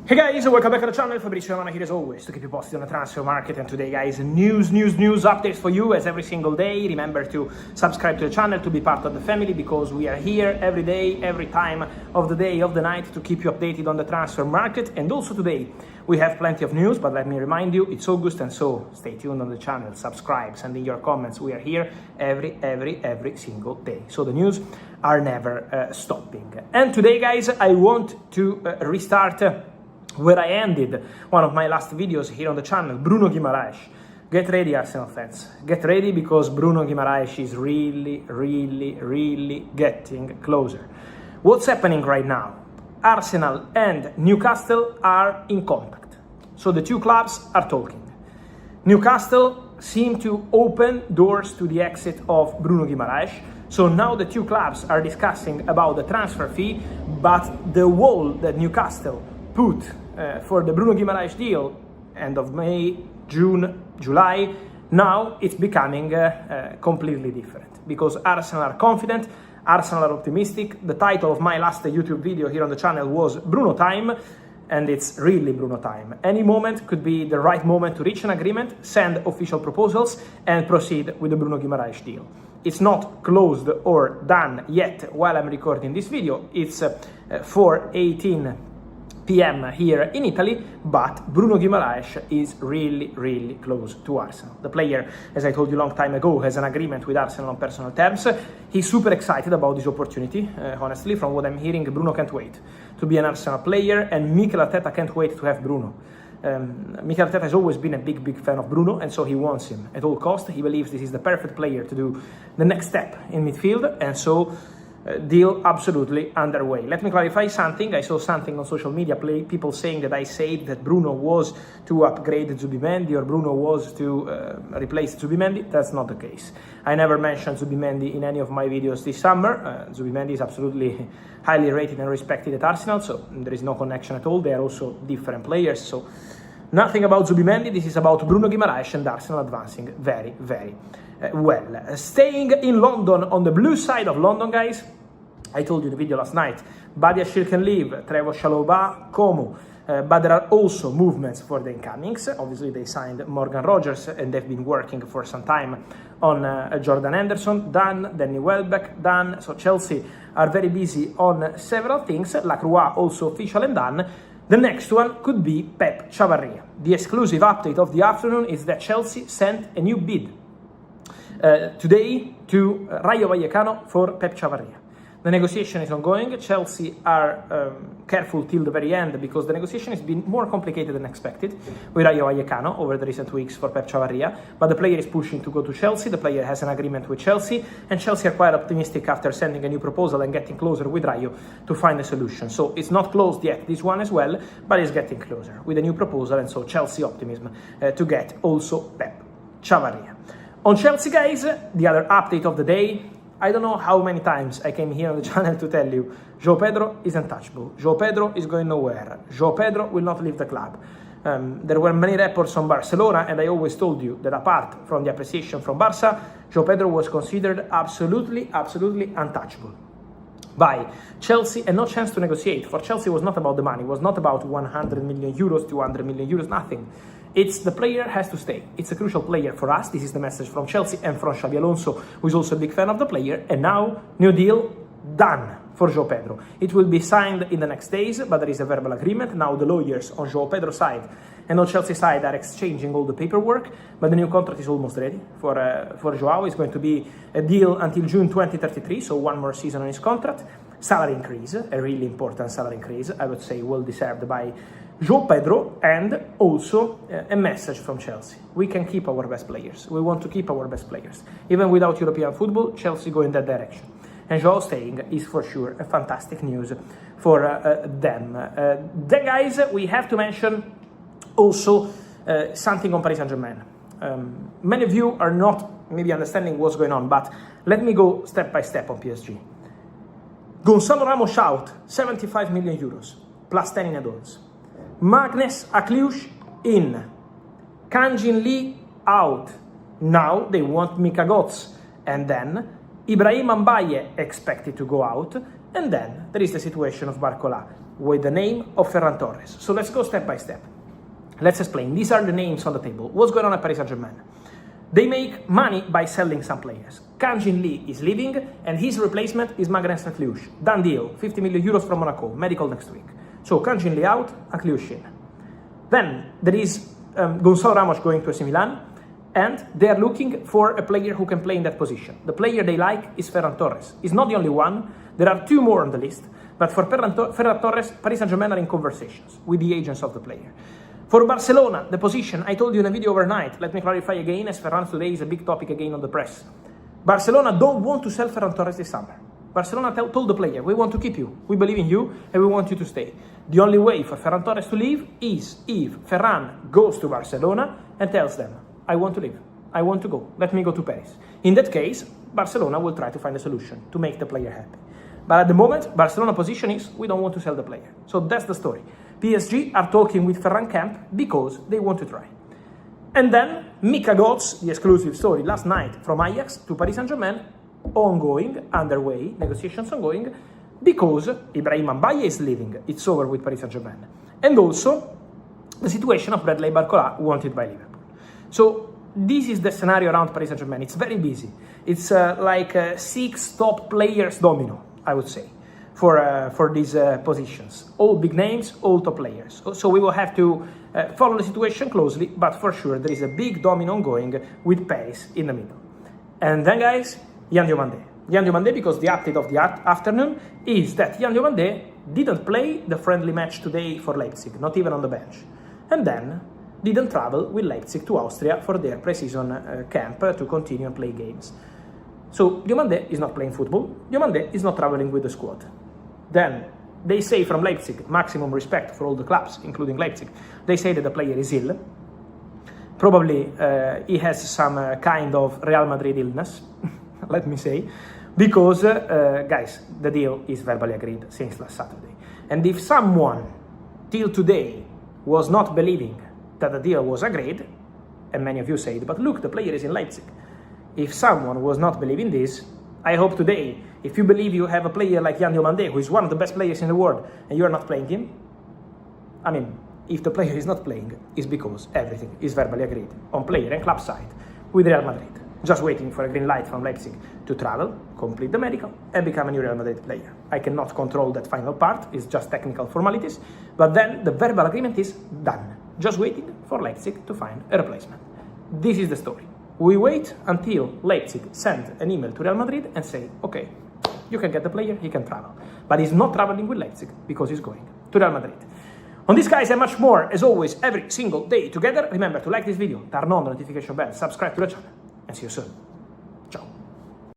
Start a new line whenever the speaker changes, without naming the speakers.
Hey guys, welcome back to the channel. Fabrizio Romano here as always to keep you posted on the transfer market. And today, guys, news updates for you as every single day. Remember to subscribe to the channel to be part of the family, because we are here every day, every time of the day, of the night, to keep you updated on the transfer market. And also today we have plenty of news, but let me remind you, it's August, and so stay tuned on the channel, subscribe, send in your comments. We are here every single day, so the news are never stopping. And today, guys, I want to restart where I ended one of my last videos here on the channel. Bruno Guimaraes. Get ready, Arsenal fans. Get ready, because Bruno Guimaraes is really getting closer. What's happening right now? Arsenal and Newcastle are in contact. So the two clubs are talking. Newcastle seem to open doors to the exit of Bruno Guimaraes. So now the two clubs are discussing about the transfer fee, but the wall that Newcastle put for the Bruno Guimaraes deal, end of May, June, July, now it's becoming completely different, because Arsenal are confident, Arsenal are optimistic. The title of my last YouTube video here on the channel was Bruno Time, and it's really Bruno time. Any moment could be the right moment to reach an agreement, send official proposals, and proceed with the Bruno Guimaraes deal. It's not closed or done yet while I'm recording this video. It's 4:18 p.m. here in Italy, but Bruno Guimaraes is really close to Arsenal. The player, as I told you a long time ago, has an agreement with Arsenal on personal terms. He's super excited about this opportunity. Honestly, from what I'm hearing, Bruno can't wait to be an Arsenal player, and Mikel Arteta can't wait to have Bruno. Mikel Arteta has always been a big fan of Bruno, and so he wants him at all costs. He believes this is the perfect player to do the next step in midfield, and so deal absolutely underway. Let me clarify something. I saw something on social media, people saying that I said that Bruno was to upgrade Zubimendi, or Bruno was to replace Zubimendi. That's not the case. I never mentioned Zubimendi in any of my videos this summer. Zubimendi is absolutely highly rated and respected at Arsenal, so there is no connection at all. They are also different players, so nothing about Zubimendi. This is about Bruno Guimaraes and Arsenal advancing very well. Staying in London, on the blue side of London, guys, I told you in the video last night, Badiashile can leave, Trevoh Chalobah, Como, but there are also movements for the incomings. Obviously, they signed Morgan Rogers, and they've been working for some time on Jordan Henderson, done, Danny Welbeck, done. So Chelsea are very busy on several things. Lacroix also official and done. The next one could be Pep Chavarria. The exclusive update of the afternoon is that Chelsea sent a new bid today to Rayo Vallecano for Pep Chavarria. The negotiation is ongoing. Chelsea are careful till the very end, because the negotiation has been more complicated than expected with Rayo Vallecano over the recent weeks for Pep Chavarria, but the player is pushing to go to Chelsea. The player has an agreement with Chelsea, and Chelsea are quite optimistic after sending a new proposal and getting closer with Rayo to find a solution. So it's not closed yet, this one as well, but it's getting closer with a new proposal, and so Chelsea optimism to get also Pep Chavarria. On Chelsea, guys, the other update of the day, I don't know how many times I came here on the channel to tell you, João Pedro is untouchable. João Pedro is going nowhere. João Pedro will not leave the club. There were many reports on Barcelona, and I always told you that apart from the appreciation from Barca, João Pedro was considered absolutely untouchable by Chelsea, and no chance to negotiate. For Chelsea, it was not about the money. It was not about 100 million euros, 200 million euros, nothing. It's the player has to stay. It's a crucial player for us. This is the message from Chelsea and from Xabi Alonso, who is also a big fan of the player. And now, new deal done for João Pedro. It will be signed in the next days, but there is a verbal agreement. Now the lawyers on João Pedro's side and on Chelsea side are exchanging all the paperwork, but the new contract is almost ready for João. It's going to be a deal until June 2033, so one more season on his contract. Salary increase, a really important salary increase, I would say well deserved by João Pedro, and also a message from Chelsea. We can keep our best players. We want to keep our best players. Even without European football, Chelsea go in that direction. And João staying is for sure a fantastic news for them. Then, guys, we have to mention also something on Paris Saint-Germain. Many of you are not maybe understanding what's going on, but let me go step by step on PSG. Gonzalo Ramos out, 75 million euros, plus 10 in advance. Magnus Akliush in. Kanjin Lee out. Now they want Mika Götze. And then Ibrahim Mbaye expected to go out. And then there is the situation of Barcola. with the name of Ferran Torres. So let's go step by step. Let's explain. These are the names on the table. What's going on at Paris Saint-Germain? They make money by selling some players. Kang-Jin Lee is leaving, and his replacement is Maguilène St-Luc. Done deal, 50 million euros from Monaco, medical next week. So Kang-Jin Lee out, St-Luc in. Then there is Gonçalo Ramos going to AC Milan, and they are looking for a player who can play in that position. The player they like is Ferran Torres. He's not the only one. There are two more on the list, but for Ferran Torres, Paris Saint-Germain are in conversations with the agents of the player. For Barcelona, the position, I told you in a video overnight, let me clarify again, as Ferran today is a big topic again on the press. Barcelona don't want to sell Ferran Torres this summer. Barcelona told the player, we want to keep you, we believe in you, and we want you to stay. The only way for Ferran Torres to leave is if Ferran goes to Barcelona and tells them, I want to leave, I want to go, let me go to Paris. In that case, Barcelona will try to find a solution to make the player happy. But at the moment, Barcelona's position is, we don't want to sell the player. So that's the story. PSG are talking with Ferran camp because they want to try. And then Mika Götze, the exclusive story last night from Ajax to Paris Saint-Germain, ongoing, underway, negotiations ongoing, because Ibrahim Mbaye is leaving. It's over with Paris Saint-Germain. And also the situation of Bradley Barcola wanted by Liverpool. So this is the scenario around Paris Saint-Germain. It's very busy. It's like 6 top players domino, I would say, for these positions. All big names, all top players. So we will have to follow the situation closely, but for sure there is a big domino ongoing with Paris in the middle. And then, guys, Yan Diomande. Yan Diomande, because the update of the afternoon is that Yan Diomande didn't play the friendly match today for Leipzig, not even on the bench. And then didn't travel with Leipzig to Austria for their pre-season camp to continue and play games. So Diomande is not playing football. Diomande is not traveling with the squad. Then they say from Leipzig, maximum respect for all the clubs, including Leipzig, they say that the player is ill. Probably he has some kind of Real Madrid illness, let me say, because, guys, the deal is verbally agreed since last Saturday. And if someone, till today, was not believing that the deal was agreed, and many of you said, but look, the player is in Leipzig. If someone was not believing this, I hope today, if you believe you have a player like Yan Diomande, who is one of the best players in the world, and you are not playing him, I mean, if the player is not playing, it's because everything is verbally agreed on player and club side with Real Madrid. Just waiting for a green light from Leipzig to travel, complete the medical, and become a new Real Madrid player. I cannot control that final part, it's just technical formalities, but then the verbal agreement is done. Just waiting for Leipzig to find a replacement. This is the story. We wait until Leipzig send an email to Real Madrid and say, okay, you can get the player, he can travel. But he's not traveling with Leipzig because he's going to Real Madrid. On this, guys, and much more, as always, every single day together. Remember to like this video, turn on the notification bell, subscribe to the channel, and see you soon.